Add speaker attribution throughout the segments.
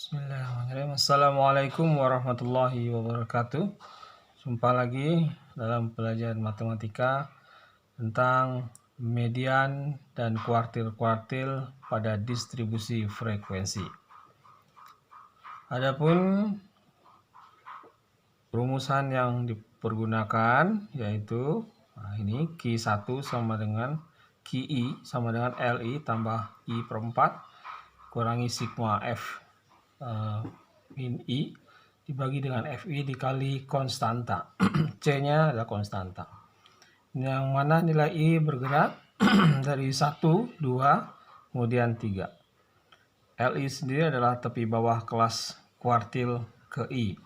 Speaker 1: Bismillahirrahmanirrahim. Assalamualaikum warahmatullahi wabarakatuh. Jumpa lagi dalam pelajaran matematika tentang median dan kuartil-kuartil pada distribusi frekuensi. Adapun rumusan yang dipergunakan yaitu ini Q1 sama dengan QI sama dengan LI tambah I per 4 kurangi sigma F min I dibagi dengan FI dikali konstanta. C-nya adalah konstanta. Yang mana nilai I bergerak dari 1, 2, kemudian 3. LI sendiri adalah tepi bawah kelas kuartil ke I.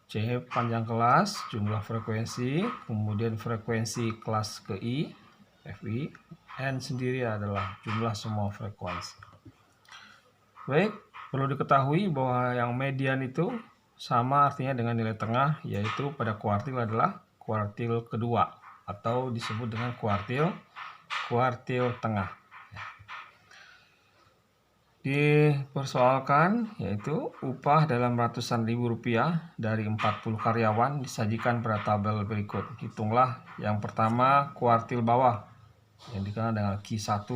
Speaker 1: C panjang kelas, jumlah frekuensi, kemudian frekuensi kelas ke I, FI. N sendiri adalah jumlah semua frekuensi. Baik, perlu diketahui bahwa yang median itu sama artinya dengan nilai tengah, yaitu pada kuartil adalah kuartil kedua atau disebut dengan kuartil tengah. Dipersoalkan yaitu upah dalam ratusan ribu rupiah dari 40 karyawan disajikan pada tabel berikut. Hitunglah yang pertama kuartil bawah yang dikenal dengan Q1,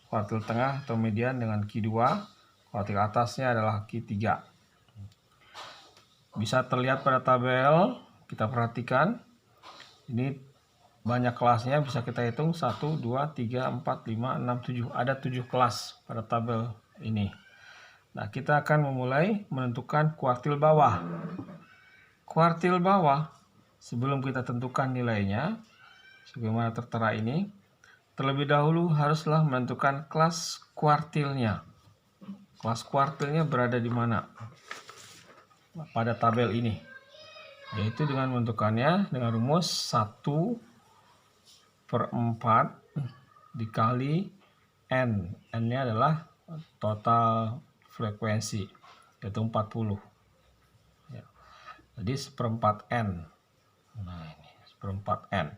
Speaker 1: kuartil tengah atau median dengan Q2, kuartil atasnya adalah Q3. Bisa terlihat pada tabel, kita perhatikan ini banyak kelasnya, bisa kita hitung 1, 2, 3, 4, 5, 6, 7. Ada 7 kelas pada tabel ini. Nah, kita akan memulai menentukan kuartil bawah. Kuartil bawah, sebelum kita tentukan nilainya, sebagaimana tertera ini, terlebih dahulu haruslah menentukan kelas kuartilnya. Kelas kuartilnya berada di mana pada tabel ini? Yaitu dengan menentukannya dengan rumus 1/4 dikali N. N-nya adalah total frekuensi, yaitu 40. Ya. Jadi 1/4 N. Nah, ini 1/4 N.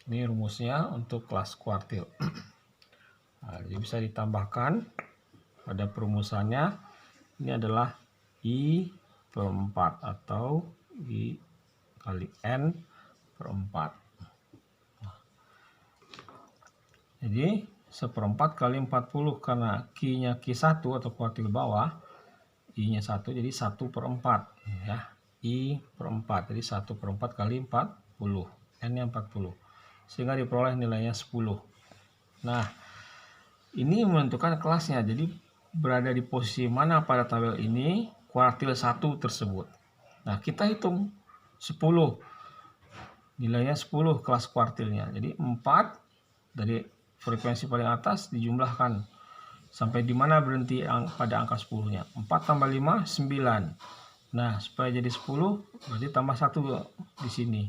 Speaker 1: Ini rumusnya untuk kelas kuartil. Nah, jadi bisa ditambahkan pada perumusannya. Ini adalah I per 4 atau I kali N per 4. Jadi 1/4 kali 40 karena Q-nya Q1 atau kuartil bawah, I-nya 1 jadi 1/4 ya. I per 4 jadi 1/4 kali 40. N-nya 40. Sehingga diperoleh nilainya 10. Nah, ini menentukan kelasnya. Jadi berada di posisi mana pada tabel ini kuartil 1 tersebut. Nah, kita hitung 10. Nilainya 10 kelas kuartilnya. Jadi 4 dari frekuensi paling atas dijumlahkan sampai di mana berhenti pada angka 10-nya. 4 tambah 5 9. Nah, supaya jadi 10 berarti tambah 1 di sini.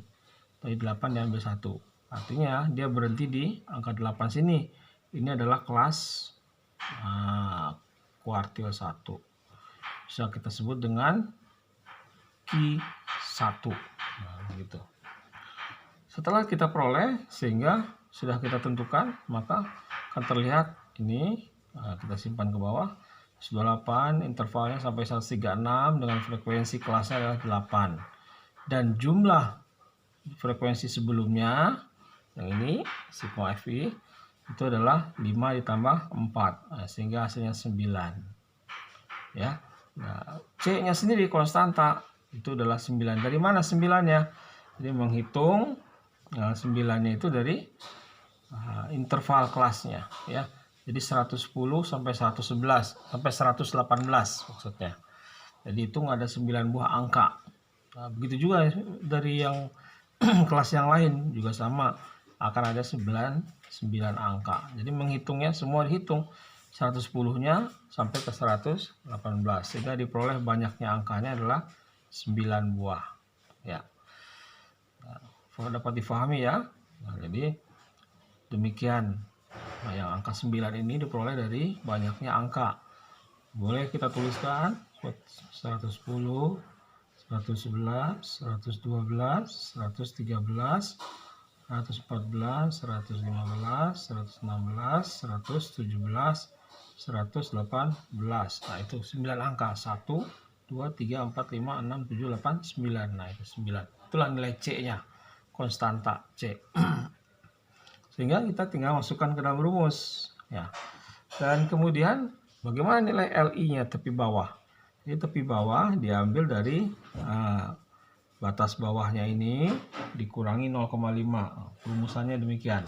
Speaker 1: Dari 8 diambil 1. Artinya dia berhenti di angka 8 sini. Ini adalah kelas kuartil 1. Bisa kita sebut dengan Q1. Nah, gitu. Setelah kita peroleh sehingga sudah kita tentukan, maka akan terlihat ini. Nah, kita simpan ke bawah. 8 intervalnya sampai 136 dengan frekuensi kelasnya adalah 8. Dan jumlah frekuensi sebelumnya yang ini sigma FI itu adalah 5 ditambah 4. Nah, sehingga hasilnya 9. Ya. Nah, C-nya sendiri konstanta itu adalah 9. Dari mana 9-nya? Jadi menghitung 9-nya itu dari interval kelasnya ya. Jadi 110 sampai 111 sampai 118 maksudnya. Jadi hitung ada 9 buah angka. Nah, begitu juga dari yang kelas yang lain juga sama, akan ada 9 angka. Jadi menghitungnya semua dihitung 110-nya sampai ke 118 sehingga diperoleh banyaknya angkanya adalah 9 buah ya. Nah, dapat difahami ya. Nah, jadi demikian. Nah, yang angka 9 ini diperoleh dari banyaknya angka. Boleh kita tuliskan 110, 111, 112, 113, 114, 115, 116, 117, 118. Nah, itu 9 angka. 1, 2, 3, 4, 5, 6, 7, 8, 9. Nah, itu 9. Itulah nilai C-nya. Konstanta C. Sehingga kita tinggal masukkan ke dalam rumus. Ya. Dan kemudian bagaimana nilai LI-nya tepi bawah? Jadi tepi bawah diambil dari batas bawahnya ini dikurangi 0,5. Rumusannya demikian.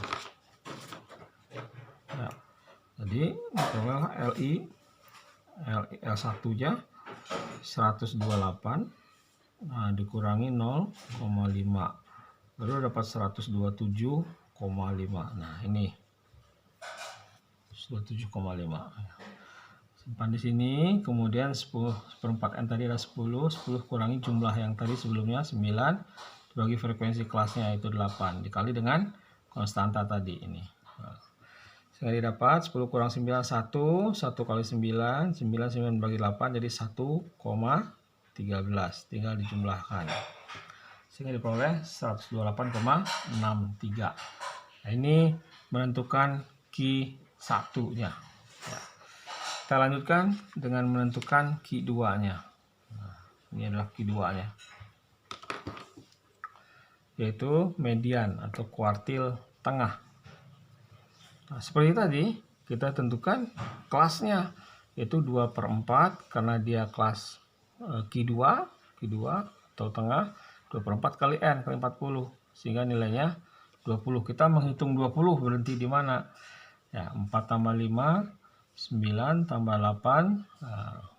Speaker 1: Ya. Jadi LI L1-nya 128, nah, dikurangi 0,5, baru dapat 127,5. Nah, ini 127,5. Simpan di sini. Kemudian 10/4 N tadi ada 10 kurangi jumlah yang tadi sebelumnya 9, dibagi frekuensi kelasnya itu 8, dikali dengan konstanta tadi ini. Sehingga dapat 10 kurang 9, 1 kali 9 bagi 8 jadi 1,13. Tinggal dijumlahkan. Sehingga diperoleh 128,63. Nah, ini menentukan Q1-nya. Ya. Kita lanjutkan dengan menentukan Q2-nya. Nah, ini adalah Q2-nya. Yaitu median atau kuartil tengah. Nah, seperti tadi kita tentukan kelasnya, yaitu 2/4 karena dia kelas Q2 atau tengah, 2/4 kali N kali 40 sehingga nilainya 20. Kita menghitung 20 berhenti di mana? Ya, 4 tambah 5, 9 tambah 8. Nah,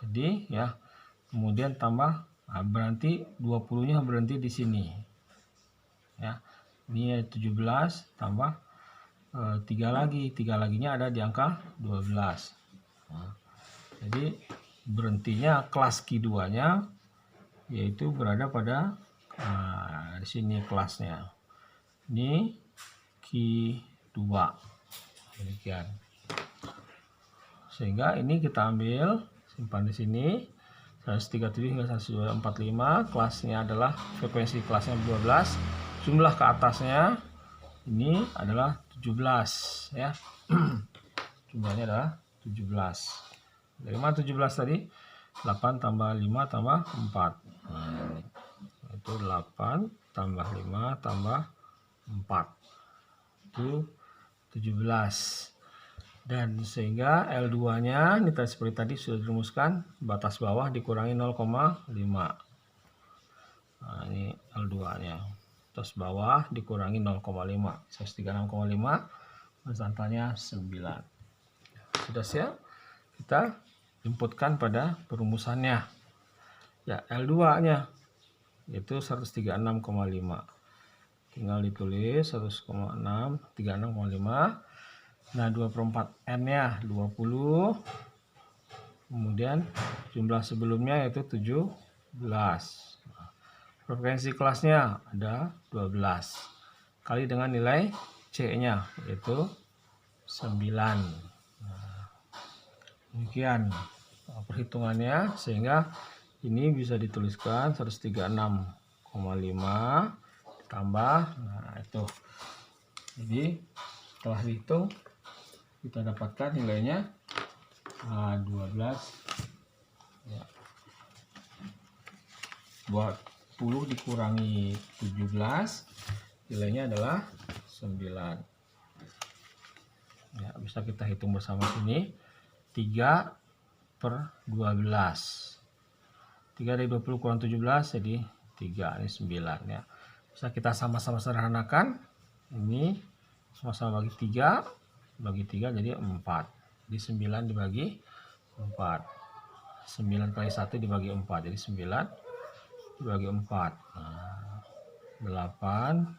Speaker 1: jadi ya, kemudian tambah, berarti 20-nya berhenti di sini. Ya. Ini 17 tambah 3 lagi, 3 laginya ada di angka 12. Nah, jadi berhentinya kelas Q2-nya yaitu berada pada di sini kelasnya. Ini Q2. Demikian. Sehingga ini kita ambil, simpan di sini 137 hingga 1245. Kelasnya adalah frekuensi kelasnya 12. Jumlah ke atasnya ini adalah 17 ya. Jumlahnya adalah 17. Dari mana 17 tadi? 8 tambah 5 tambah 4. Nah, itu 8 tambah 5 tambah 4. Itu 17. Dan sehingga L2-nya ini seperti tadi sudah dirumuskan, batas bawah dikurangi 0,5. Nah, ini L2-nya. Batas bawah dikurangi 0,5. 136,5. Konstantanya 9. Sudah siap? Kita inputkan pada perumusannya. Ya, L2-nya yaitu 136,5. Tinggal ditulis 100,6, 36,5. Nah, 2/4 N-nya 20. Kemudian jumlah sebelumnya yaitu 17. Frekuensi kelasnya ada 12. Kali dengan nilai C-nya yaitu 9. Nah, demikian perhitungannya, sehingga ini bisa dituliskan 136,5 ditambah, nah itu. Jadi setelah dihitung kita dapatkan nilainya 12 ya. 20 dikurangi 17 nilainya adalah 9 ya. Bisa kita hitung bersama sini, 3/12. 3 dari 20 kurang 17 jadi 3, ini 9 ya. Bisa kita sama-sama sederhanakan. Ini sama-sama bagi 3 jadi 4. Jadi 9 dibagi 4. 9 kali 1 dibagi 4 jadi 9 dibagi 4. Nah, 8,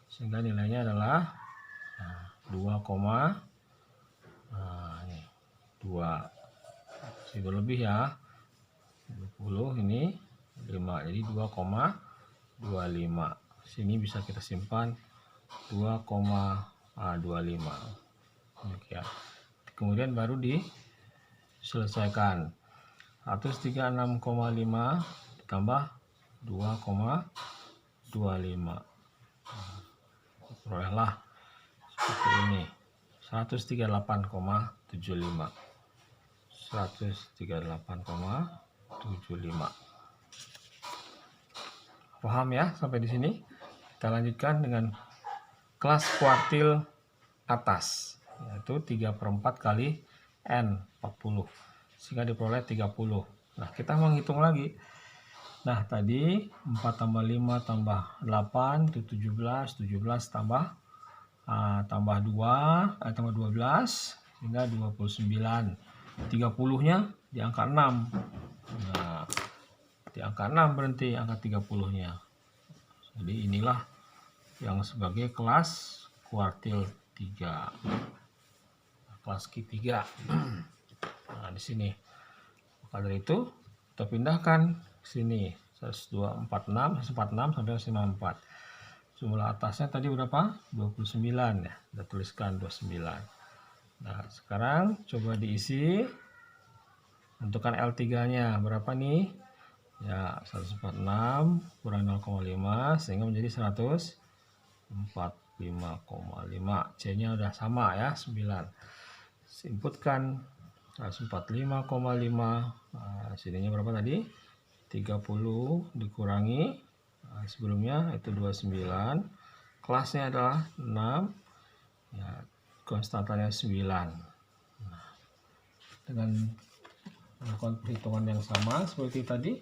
Speaker 1: sehingga nilainya adalah 2, ini 2 masih berlebih ya, 20 ini 5 jadi 2,25. Sini bisa kita simpan 2,25. Demikian. Kemudian baru diselesaikan. 136,5 ditambah 2,25. Perolehlah seperti ini, 138,3. 138,75. Paham ya sampai di sini? Kita lanjutkan dengan kelas kuartil atas, yaitu 3/4 kali N 40 sehingga diperoleh 30. Nah, kita menghitung lagi. Nah, tadi 4 tambah 5 tambah 8 itu 17, 17 tambah 12 sehingga 29. 30-nya di angka 6. Nah, di angka 6 berhenti angka 30-nya. Jadi inilah yang sebagai kelas kuartil 3. Kelas Q3. Nah, di sini. Maka dari itu kita pindahkan ke sini 146 sampai 54. Jumlah atasnya tadi berapa? 29 ya. Kita tuliskan 29. Nah, sekarang coba diisi. Tentukan L3-nya berapa nih? Ya, 146 kurang 0,5 sehingga menjadi 145,5. C-nya udah sama ya, 9. Inputkan 145,5. Nah, sininya berapa tadi? 30 dikurangi sebelumnya itu 29. Kelasnya adalah 6. Ya, konstantanya 9. Nah, dengan melakukan perhitungan yang sama seperti tadi,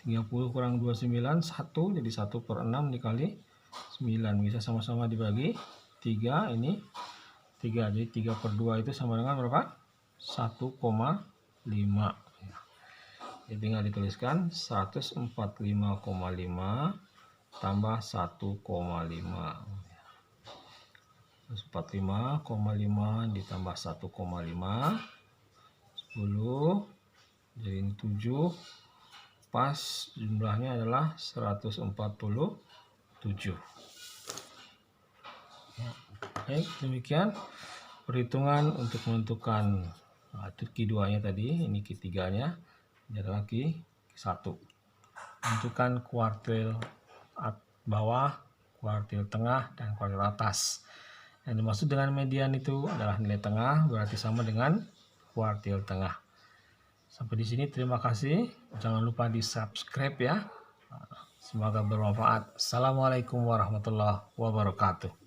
Speaker 1: 30 kurang 29 1, jadi 1/6 dikali 9 bisa sama-sama dibagi 3. Ini 3, jadi 3/2 itu sama dengan berapa? 1,5. Jadi tinggal dituliskan 145,5 tambah 1,5. 145,5 ditambah 1,5 10, jadi ini 7. Pas jumlahnya adalah 147. Baik, demikian perhitungan untuk menentukan Q2-nya tadi. Ini Q3-nya, ini adalah Q1. Tentukan kuartil bawah, kuartil tengah, dan kuartil atas. Yang dimaksud dengan median itu adalah nilai tengah, berarti sama dengan kuartil tengah. Sampai di sini, terima kasih. Jangan lupa di subscribe ya. Semoga bermanfaat. Assalamualaikum warahmatullahi wabarakatuh.